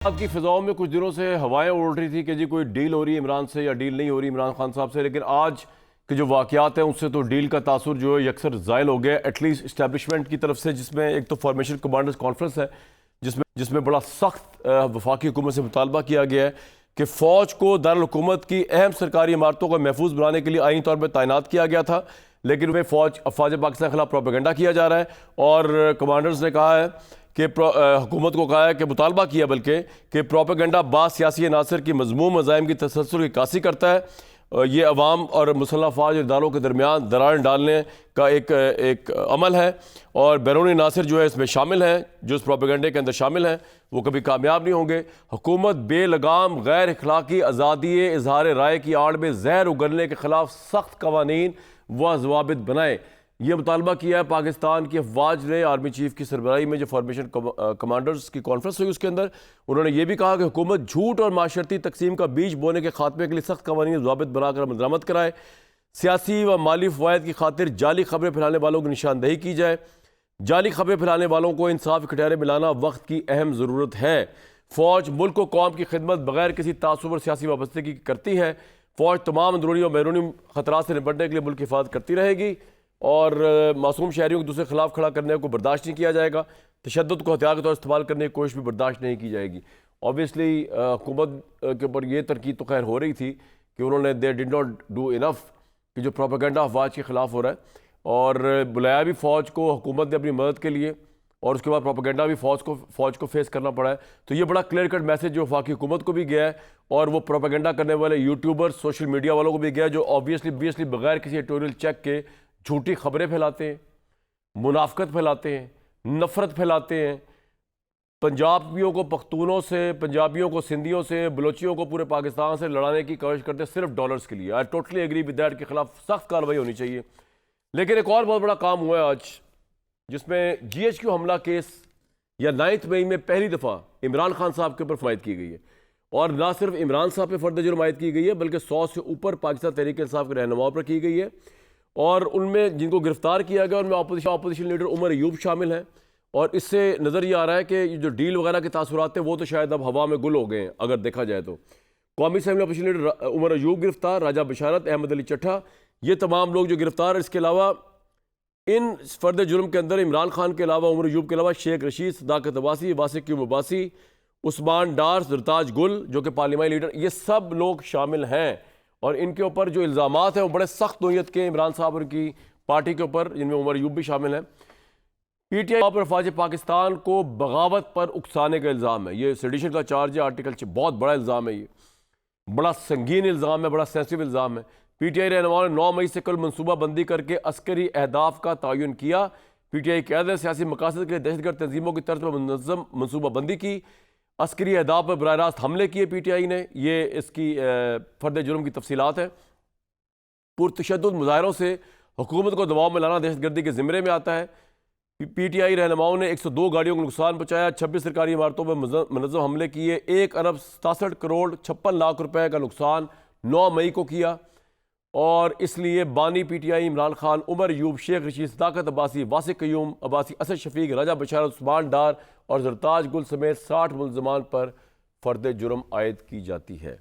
की फिजाओं में कुछ दिनों से हवाएं उड़ रही थी कि जी कोई डील हो रही है इमरान से या डील नहीं हो रही इमरान खान साहब से, लेकिन आज के जो वाकयात हैं उससे तो डील का तासुर जो है यकसर ज़ायल हो गया, एटलीस्ट इस्टेब्लिशमेंट की तरफ से, जिसमें एक तो फॉर्मेशन कमांडर्स कॉन्फ्रेंस है जिसमें बड़ा सख्त वफाकी हुकूमत से मुतालबा किया गया है कि फ़ौज को दारुल हुकूमत की अहम सरकारी इमारतों को महफूज बनाने के लिए आईनी तौर पर तैनात किया गया था, लेकिन वे अफवाज पाकिस्तान के खिलाफ प्रोपेगेंडा किया जा रहा है। और कमांडर्स ने कहा है कि हुकूमत को कहा है कि मुतालबा किया बल्कि कि प्रोपेगेंडा बास सियासी अनासर की मजमूम मज़ाहिम की तसल्सल की कासी करता है। ये अवाम और मुसल्लह अफवाज इदारों के दरमियान दरार डालने का एक अमल है और बैरूनी नासिर जो है इसमें शामिल हैं, जो इस प्रोपेगेंडे के अंदर शामिल हैं, वो कभी कामयाब नहीं होंगे। हुकूमत बेलगाम गैर अखलाकी आज़ादी इजहार राय की आड़ में जहर उगलने के खिलाफ सख्त कवानीन व ज़वाबित बनाए, ये मुतालबा किया है पाकिस्तान की अफवाज ने। आर्मी चीफ की सरबराही में जो फॉर्मेशन कमांडर्स की कॉन्फ्रेंस हुई उसके अंदर उन्होंने ये भी कहा कि हुकूमत झूठ और माशरती तकसीम का बीज बोने के खात्मे के लिए सख्त कवानीन ज़वाबित बनाकर अमल कराए। सियासी व माली फ़वायद की खातिर जाली खबरें फैलाने वालों की निशानदेही की जाए। जाली खबरें फैलाने वालों को इंसाफ के कटहरे मिलाना वक्त की अहम ज़रूरत है। फ़ौज मुल्क व कौम की खिदमत बगैर किसी तासुब और सियासी वाबस्तगी करती है। फ़ौज तमाम अंदरूनी और बैरूनी खतरात से निपटने के लिए मुल्क की हिफाजत करती रहेगी और मासूम शहरियों को दूसरे खिलाफ खड़ा करने को बर्दाश्त नहीं किया जाएगा। तशद्दुद को हथियार के तौर इस्तेमाल करने की कोशिश भी बर्दाश्त नहीं की जाएगी। ऑब्वियसली हुकूमत के ऊपर ये तरकीब तो खैर हो रही थी कि उन्होंने they did not do enough कि जो प्रोपेगेंडा अफवाज के खिलाफ हो रहा है, और बुलाया भी फ़ौज को हुकूमत ने अपनी मदद के लिए, और उसके बाद प्रोपेगेंडा भी फ़ौज को फेस करना पड़ा है। तो ये बड़ा क्लियर कट मैसेज जो वफाकी हुकूमत को भी गया है और वो प्रोपेगेंडा करने वाले यूट्यूबर्स, सोशल मीडिया वालों को भी गया है, जो ऑब्वियसली बगैर किसी एडिटोरियल चेक के झूठी खबरें फैलाते हैं, मुनाफकत फैलाते हैं, नफरत फैलाते हैं। पंजाबियों को पख्तूनों से, पंजाबियों को सिंधियों से, बलोचियों को पूरे पाकिस्तान से लड़ाने की कोशिश करते हैं सिर्फ डॉलर्स के लिए। I totally agree with that, के खिलाफ सख्त कार्रवाई होनी चाहिए। लेकिन एक और बहुत बड़ा काम हुआ है आज, जिसमें GHQ हमला केस या 9 मई में पहली दफ़ा इमरान खान साहब के ऊपर फवायद की गई है, और ना सिर्फ इमरान साहब पे फर्द जुर्म आयद की गई है बल्कि 100 से ऊपर पाकिस्तान तहरीक इंसाफ के रहनुमाओं पर की गई है। और उनमें जिनको गिरफ्तार किया गया उनमें अपोजिशन लीडर उमर अयूब शामिल हैं। और इससे नज़र ये आ रहा है कि जो डील वगैरह के तासुरात थे वो तो शायद अब हवा में गुल हो गए हैं अगर देखा जाए तो। कौमी assembly opposition leader Umar Ayub गिरफ्तार, राजा बशारत, अहमद अली चट्ठा, ये तमाम लोग जो गिरफ्तार। इसके अलावा इन फर्द जुर्म के अंदर इमरान खान के अलावा, उमर अयूब के अलावा शेख रशीद, सदाकत अब्बासी, वासिक क्यूम अब्बासी, उस्मान डार, सरताज गुल जो कि पार्लिमानी लीडर, ये सब लोग शामिल हैं। और इनके ऊपर जो इल्ज़ामात हैं वो बड़े सख्त नोयत के इमरान साहब और उनकी पार्टी के ऊपर, जिनमें उमर अयूब भी शामिल हैं। PTI पर अफवाज पाकिस्तान को बगावत पर उकसाने का इल्ज़ाम है। ये सेडिशन का चार्ज है, आर्टिकल 6, बहुत बड़ा इल्ज़ाम है, ये बड़ा संगीन इल्ज़ाम है, बड़ा सेंसिटिव इल्ज़ाम है। PTI रहनुमाओं ने 9 मई से कल मनसूबा बंदी करके अस्करी अहदाफ का तयन किया। PTI कहते हैं सियासी मकासद के लिए दहशतगर्द तंजीमों की तरफ मुनज़्ज़म मनसूबा बंदी की, अस्करी अहदाफ पर बराह रास्त हमले किए PTI ने। ये इसकी फर्द जुर्म की तफसीलात है। पुरतशद्दुद मुजाहरों से हुकूमत को दबाव में लाना दहशतगर्दी के ज़िम्मे में आता है। PTI रहनुमाओं ने 102 गाड़ियों को नुकसान पहुँचाया, 26 सरकारी इमारतों पर मुनज़्ज़म हमले किए, 1 अरब 67 करोड़ 56 लाख रुपए का नुकसान 9 मई को किया। और इसलिए बानी PTI इमरान खान, उमर अयूब, शेख रशीद, सदाकत अब्बासी, वासिक क्यूम अब्बासी, असद शफीक, राजा बशारत, उस्मान डार और सरताज गुल समेत 60 मुल्ज़मान पर फर्द जुर्म आयद की जाती है।